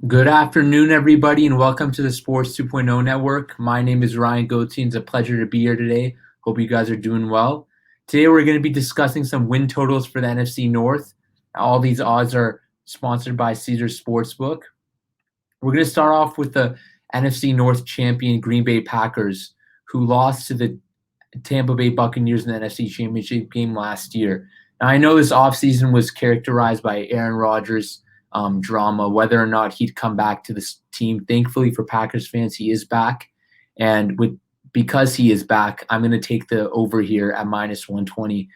Good afternoon, everybody, and welcome to the Sports 2.0 Network. My name is Ryan Ghodsian. It's a pleasure to be here today. Hope you guys are doing well. Today, we're going to be discussing some win totals for the NFC North. All these odds are sponsored by Caesars Sportsbook. We're going to start off with the NFC North champion Green Bay Packers, who lost to the Tampa Bay Buccaneers in the NFC Championship game last year. Now, I know this offseason was characterized by Aaron Rodgers' drama, whether or not he'd come back to this team. Thankfully for Packers fans, he is back. And because he is back, I'm going to take the over here at minus 120.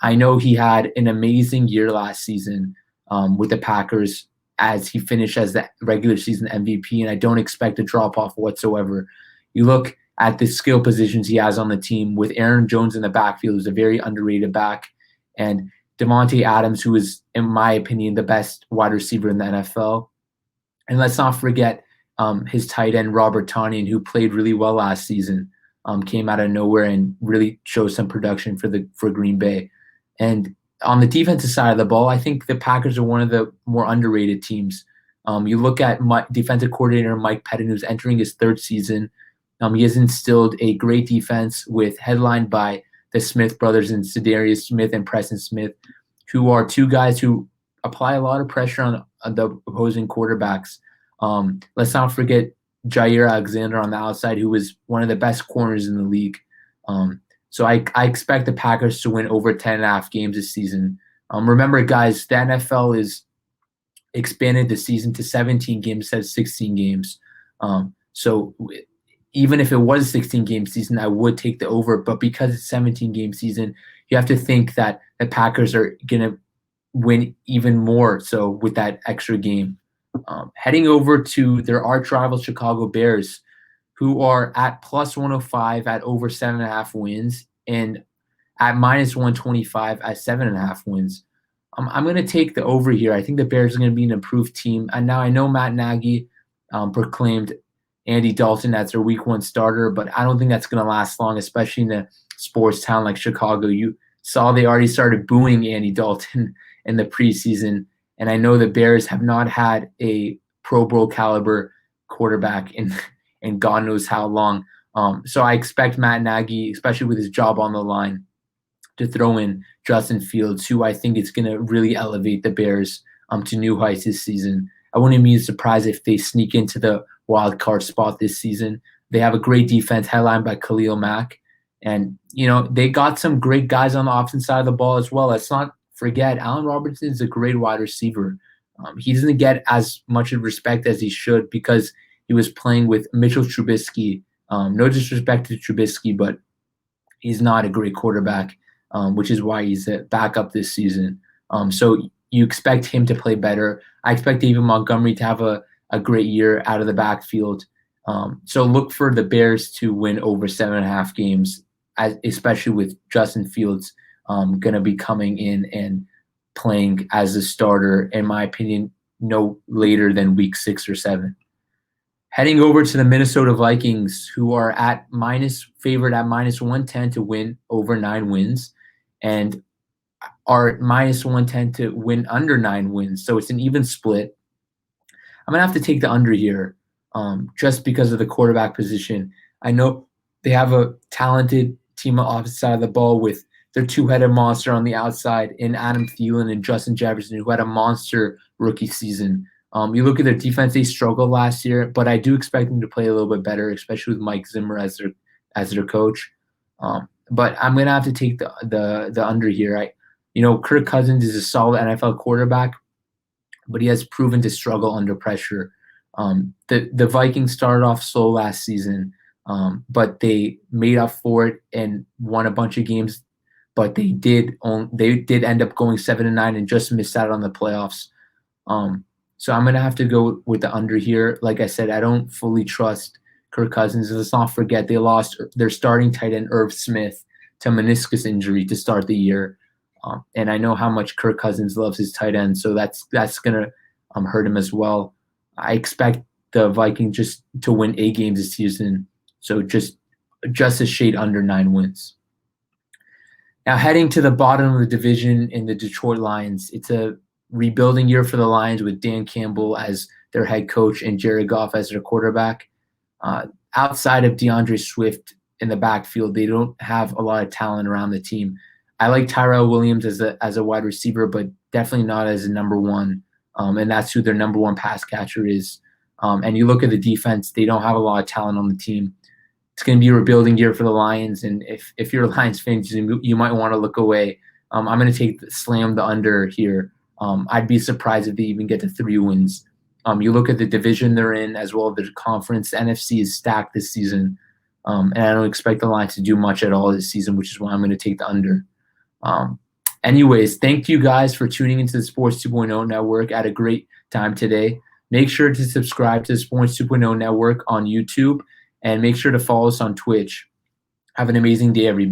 I know he had an amazing year last season with the Packers as he finished as the regular season MVP, and I don't expect a drop off whatsoever. You look at the skill positions he has on the team with Aaron Jones in the backfield, who's a very underrated back, and Devontae Adams, who is, in my opinion, the best wide receiver in the NFL. And let's not forget his tight end, Robert Tonyan, who played really well last season, came out of nowhere and really showed some production for Green Bay. And on the defensive side of the ball, I think the Packers are one of the more underrated teams. You look at defensive coordinator Mike Pettin, who's entering his third season. He has instilled a great defense headlined by the Smith brothers and Za'Darius Smith and Preston Smith, who are two guys who apply a lot of pressure on the opposing quarterbacks. Let's not forget Jair Alexander on the outside, who is one of the best corners in the league. So I expect the Packers to win over 10.5 games this season. Remember, guys, the NFL is expanded the season to 17 games instead of 16 games. So even if it was a 16-game season, I would take the over. But because it's a 17-game season, you have to think that the Packers are going to win even more so with that extra game. Heading over to their arch rival Chicago Bears, who are at plus 105 at over 7.5 wins and at minus 125 at 7.5 wins. I'm going to take the over here. I think the Bears are going to be an improved team. And now I know Matt Nagy proclaimed Andy Dalton as their week one starter, but I don't think that's going to last long, especially in a sports town like Chicago. You saw they already started booing Andy Dalton in the preseason, and I know the Bears have not had a Pro Bowl caliber quarterback in God knows how long. So I expect Matt Nagy, especially with his job on the line, to throw in Justin Fields, who I think is going to really elevate the Bears to new heights this season. I wouldn't be surprised if they sneak into the wild card spot this season. They have a great defense headlined by Khalil Mack. And, they got some great guys on the offensive side of the ball as well. Let's not forget, Allen Robinson is a great wide receiver. He doesn't get as much respect as he should because he was playing with Mitchell Trubisky. No disrespect to Trubisky, but he's not a great quarterback, which is why he's a backup this season. So you expect him to play better. I expect David Montgomery to have a great year out of the backfield. So look for the Bears to win over 7.5 games, especially with Justin Fields going to be coming in and playing as a starter, in my opinion, no later than week 6 or 7. Heading over to the Minnesota Vikings, who are favored at minus 110 to win over 9 wins, and are minus 110 to win under 9 wins. So it's an even split. I'm going to have to take the under here just because of the quarterback position. I know they have a talented team on the opposite side of the ball with their two-headed monster on the outside in Adam Thielen and Justin Jefferson, who had a monster rookie season. You look at their defense; they struggled last year, but I do expect them to play a little bit better, especially with Mike Zimmer as their coach. But I'm gonna have to take the under here. Kirk Cousins is a solid NFL quarterback, but he has proven to struggle under pressure. The Vikings started off slow last season, but they made up for it and won a bunch of games. But they did end up going 7-9 and just missed out on the playoffs. So I'm going to have to go with the under here. Like I said, I don't fully trust Kirk Cousins. Let's not forget they lost their starting tight end, Irv Smith, to meniscus injury to start the year. And I know how much Kirk Cousins loves his tight end, so that's going to hurt him as well. I expect the Vikings just to win 8 games this season, so just a shade under 9 wins. Now heading to the bottom of the division in the Detroit Lions, it's a rebuilding year for the Lions with Dan Campbell as their head coach, and Jared Goff as their quarterback. Outside of DeAndre Swift in the backfield, they don't have a lot of talent around the team. I like Tyrell Williams as a wide receiver, but definitely not as a number one. And that's who their number one pass catcher is. And you look at the defense, they don't have a lot of talent on the team. It's going to be a rebuilding year for the Lions, and if you're a Lions fan, you might want to look away. I'm going to slam the under here. I'd be surprised if they even get to 3 wins. You look at the division they're in as well as the conference. The NFC is stacked this season, and I don't expect the Lions to do much at all this season, which is why I'm going to take the under. Anyways, thank you guys for tuning into the Sports 2.0 Network at a great time today. Make sure to subscribe to the Sports 2.0 Network on YouTube, and make sure to follow us on Twitch. Have an amazing day, everybody.